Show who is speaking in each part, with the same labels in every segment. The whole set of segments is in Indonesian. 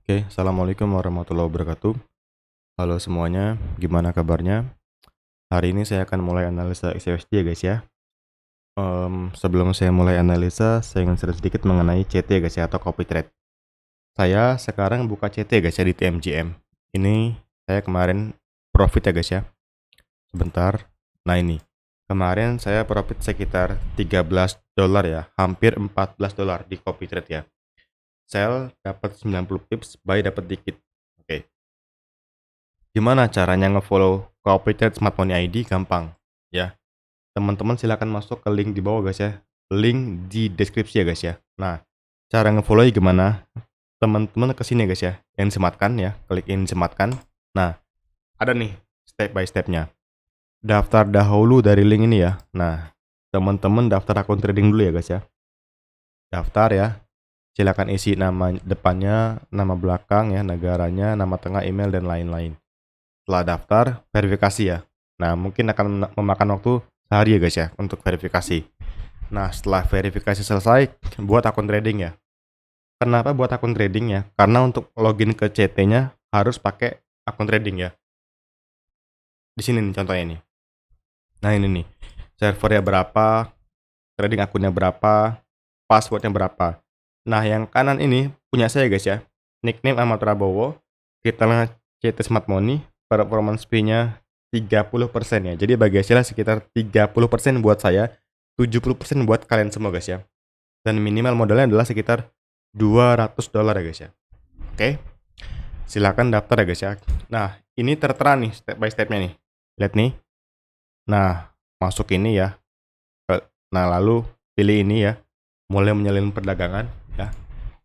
Speaker 1: Oke, assalamualaikum warahmatullahi wabarakatuh. Halo semuanya, gimana kabarnya? Hari ini saya akan mulai analisa XUSD ya guys ya. Sebelum saya mulai analisa, saya ingin share sedikit mengenai CT guys ya, atau copy trade. Saya sekarang buka CT guys ya di TMGM. Ini saya kemarin profit ya guys ya. Sebentar. Nah ini, kemarin saya profit sekitar 13 dolar ya, hampir 14 dolar di copy trade ya. Sell dapat 90 pips, buy dapat dikit. Oke. Gimana caranya ngefollow copy trade Smart Money ID? Gampang ya. Teman-teman silakan masuk ke link di bawah guys ya. Link di deskripsi ya guys ya. Nah, cara ngefollow gimana? Teman-teman ke sini guys ya. Yang sematkan ya, klik ini sematkan. Nah, ada nih step by stepnya. Daftar dahulu dari link ini ya. Nah, teman-teman daftar akun trading dulu ya guys ya. Daftar ya. Silakan isi nama depannya, nama belakang ya, negaranya, nama tengah, email dan lain-lain. Setelah daftar, verifikasi ya. Nah, mungkin akan memakan waktu sehari ya guys ya untuk verifikasi. Nah, setelah verifikasi selesai, buat akun trading ya. Kenapa buat akun trading ya? Karena untuk login ke CT-nya harus pakai akun trading ya. Di sini nih contohnya nih. Nah, ini nih. Servernya berapa, trading akunnya berapa, passwordnya berapa. Nah, yang kanan ini punya saya guys ya. Nickname Ahmad Prabowo, kita CT Smart Money, performance fee-nya 30% ya. Jadi bagi hasilnya sekitar 30% buat saya, 70% buat kalian semua guys ya. Dan minimal modalnya adalah sekitar 200 dolar ya guys ya. Oke. Silakan daftar ya guys ya. Nah, ini tertera nih step by stepnya nih. Lihat nih. Nah, masuk ini ya. Nah, lalu pilih ini ya. Mulai menyalin perdagangan ya.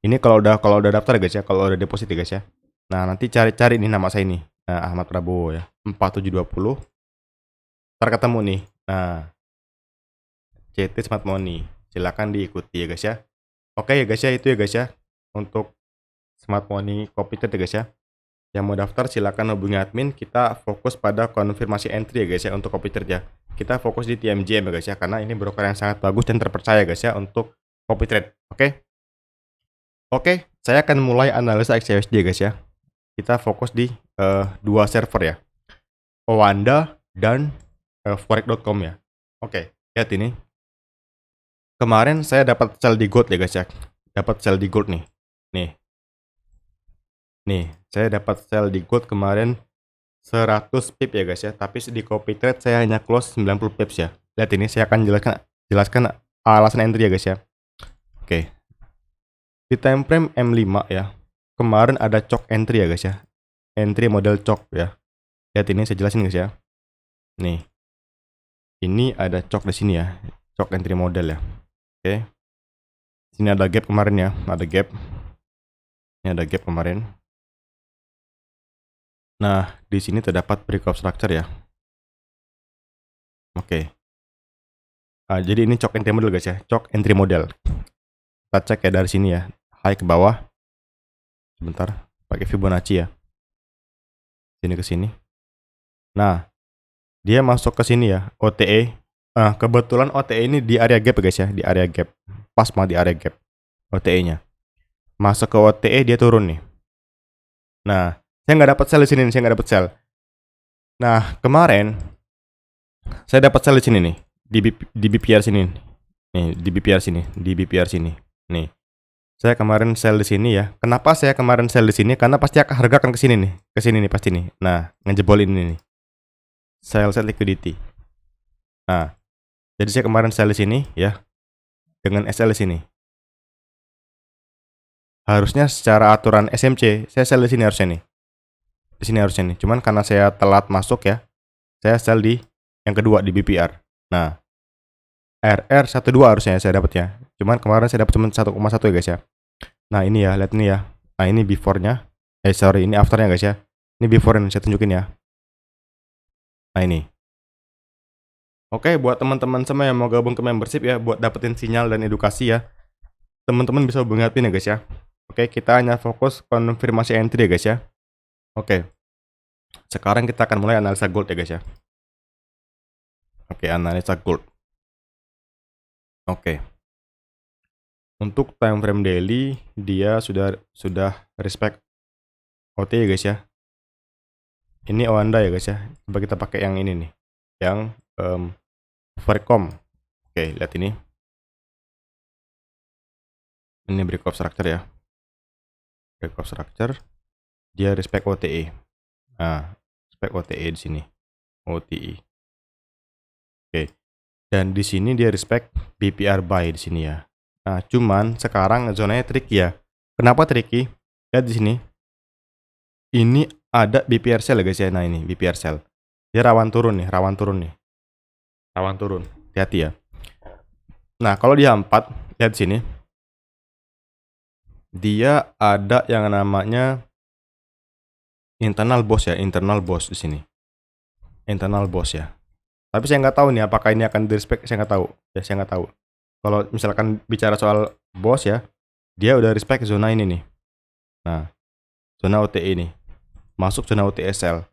Speaker 1: Ini kalau udah daftar guys ya, kalau udah deposit ya guys ya. Nah, nanti cari-cari nih nama saya ini. Nah, Ahmad Prabowo ya. 4720. Ntar ketemu nih. Nah, CT Smart Money. Silakan diikuti ya guys ya. Oke ya guys ya, itu ya guys ya. Untuk Smart Money Copy Trade ya guys ya. Yang mau daftar silakan hubungi admin. Kita fokus pada konfirmasi entry ya guys ya untuk copy trade ya. Kita fokus di TMGM ya guys ya, karena ini broker yang sangat bagus dan terpercaya guys ya untuk copy trade. Oke, saya akan mulai analisa XUSD guys ya. Kita fokus di dua server ya. Oanda dan forex.com ya. Oke, lihat ini. Kemarin saya dapat sell di gold ya guys ya. Dapat sell di gold nih. Nih, saya dapat sell di gold kemarin 100 pip ya guys ya, tapi di copy trade saya hanya close 90 pips ya. Lihat ini, saya akan jelaskan alasan entry ya guys ya. Oke. Di time frame M5 ya. Kemarin ada chok entry ya guys ya. Entry model chok ya. Lihat ini, saya jelasin guys ya. Nih. Ini ada chok di sini ya. Chok entry model ya. Oke. Sini ada gap kemarin ya, ada gap. Ini ada gap kemarin. Nah, di sini terdapat breakout structure ya. Oke. Jadi ini chok entry model guys ya, chok entry model. Kita cek ya dari sini ya, high ke bawah. Sebentar, pakai Fibonacci ya. Sini ke sini. Nah, dia masuk ke sini ya, OTE. Kebetulan OTE ini di area gap guys ya, di area gap. Pas banget di area gap OTE-nya. Masuk ke OTE dia turun nih. Nah, saya nggak dapat sell di sini, saya nggak dapat sell. Nah, kemarin saya dapat sell di sini nih, di BPR sini. Nih, di BPR sini, di BPR sini. Nih. Saya kemarin sell di sini ya. Kenapa saya kemarin sell di sini? Karena pasti harga akan ke sini nih, pasti nih. Nah, ngejebol ini nih. Sell set liquidity. Nah, jadi saya kemarin sell di sini ya, dengan SL di sini. Harusnya secara aturan SMC, saya sell di sini harusnya nih. Di sini harusnya nih. Cuman karena saya telat masuk ya, saya sell di yang kedua di BPR. Nah, RR12 harusnya saya dapat ya. Cuman kemarin saya dapat cuma 1,1 ya guys ya. Nah, ini ya, lihat ini ya. Nah, ini before-nya. Sorry, ini after-nya guys ya. Ini before yang saya tunjukin ya. Nah, ini. Oke, buat teman-teman semua yang mau gabung ke membership ya, buat dapetin sinyal dan edukasi ya, teman-teman bisa hubungi admin ya guys ya. Oke, kita hanya fokus konfirmasi entry ya guys ya. Oke, sekarang kita akan mulai analisa gold ya guys ya. Oke, analisa gold. Oke. Untuk time frame daily dia sudah respect OTE guys ya. Ini Oanda ya guys ya. Coba kita pakai yang ini nih, yang Vercom. Oke, lihat ini. Ini break of structure ya. Break of structure. Dia respect OTE. Nah, respect OTE di sini. OTE. Oke. Dan di sini dia respect BPR buy di sini ya. Nah, cuman sekarang zonanya tricky ya. Kenapa tricky? Lihat di sini. Ini ada BPR sell ya guys ya. Nah, ini BPR sell. Dia rawan turun nih, rawan turun nih. Rawan turun. Hati-hati ya. Nah, kalau dia 4, lihat di sini. Dia ada yang namanya internal boss ya, internal boss di sini. Internal boss ya. Tapi saya nggak tahu nih apakah ini akan di-respect, saya nggak tahu. Ya, saya nggak tahu. Kalau misalkan bicara soal boss ya, dia udah respect zona ini nih. Nah, zona OTE ini. Masuk zona OTE sell.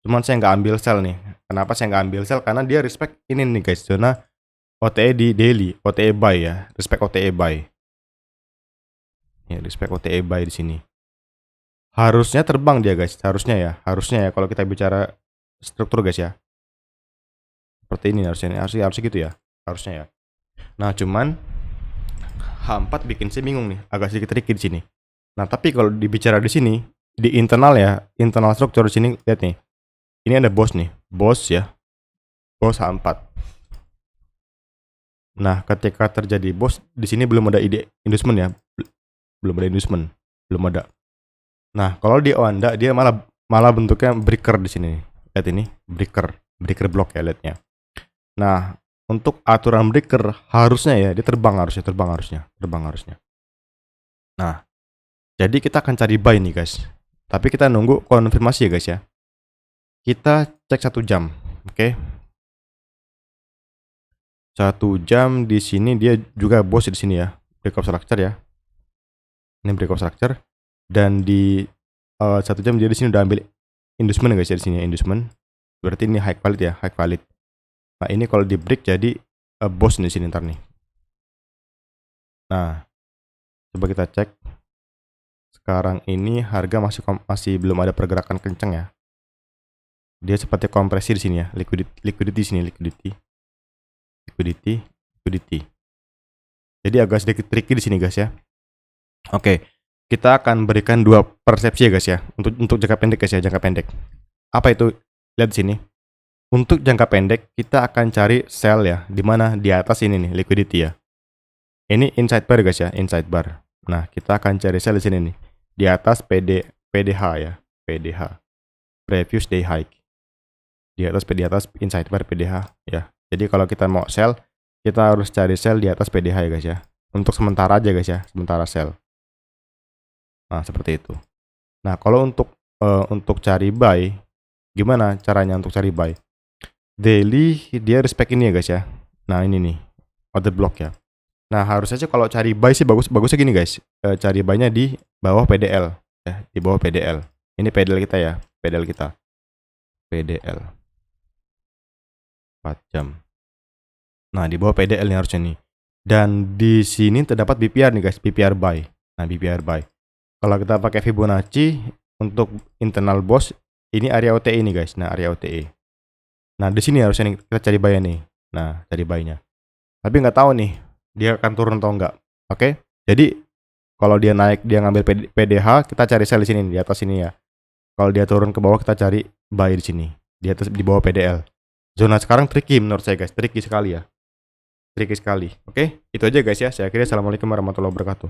Speaker 1: Cuman saya nggak ambil sell nih. Kenapa saya nggak ambil sell? Karena dia respect ini nih guys, zona OTE di daily, OTE buy ya, respect OTE buy. Ya, respect OTE buy di sini. Harusnya terbang dia guys, harusnya ya kalau kita bicara struktur guys ya. Seperti ini harusnya gitu ya, harusnya ya. Nah, cuman H4 bikin saya bingung nih, agak sedikit tricky di sini. Nah, tapi kalau dibicara di sini, di internal ya, internal struktur di sini lihat nih. Ini ada boss nih, boss ya. Boss H4. Nah, ketika terjadi boss di sini belum ada ide inducement ya. Belum ada inducement, belum ada. Nah, kalau di Oanda dia malah bentuknya breaker di sini. Lihat ini, breaker block ya lihatnya. Nah, untuk aturan breaker harusnya ya dia terbang harusnya. Nah, jadi kita akan cari buy nih guys. Tapi kita nunggu konfirmasi ya guys ya. Kita cek 1 jam, oke? 1 jam di sini dia juga boss di sini ya, break of structure ya. Ini break of structure. Dan di 1 jam dia di sini udah ambil inducement guys ya di sini inducement. Berarti ini high valid ya, high valid. Nah, ini kalau di break jadi boss di sini ntar nih. Nah, coba kita cek. Sekarang ini harga masih belum ada pergerakan kencang ya. Dia seperti kompresi di sini ya, liquidity di sini, liquidity. Jadi agak sedikit tricky di sini guys ya. Oke, kita akan berikan 2 persepsi ya guys ya, untuk jangka pendek guys ya, jangka pendek. Apa itu? Lihat di sini. Untuk jangka pendek kita akan cari sell ya, di mana di atas ini nih liquidity ya. Ini inside bar guys ya, inside bar. Nah, kita akan cari sell di sini nih, di atas PDH ya, PDH. Previous day high. Di atas inside bar PDH ya. Jadi kalau kita mau sell, kita harus cari sell di atas PDH ya guys ya. Untuk sementara aja guys ya, sementara sell. Nah, seperti itu. Nah, kalau untuk cari buy, gimana caranya untuk cari buy? Daily dia respect ini ya guys ya. Nah, ini nih, order block ya. Nah, harusnya sih kalau cari buy sih bagusnya gini guys. Cari buy-nya di bawah PDL ya, di bawah PDL. Ini PDL kita ya, PDL kita. PDL 4 jam. Nah, di bawah PDL nih harusnya nih. Dan di sini terdapat BPR nih guys, BPR buy. Nah, BPR buy. Kalau kita pakai Fibonacci untuk internal boss, ini area OTE ini guys. Nah, area OTE. Nah, di sini harusnya kita cari buy nih. Nah, cari buy-nya. Tapi nggak tahu nih, dia akan turun atau enggak. Oke? Jadi kalau dia naik, dia ngambil PDH, kita cari sell di sini, di atas sini ya. Kalau dia turun ke bawah, kita cari buy di sini, di atas, di bawah PDL. Zona sekarang tricky menurut saya guys, tricky sekali ya. Tricky sekali. Oke? Itu aja guys ya. Saya kira assalamualaikum warahmatullahi wabarakatuh.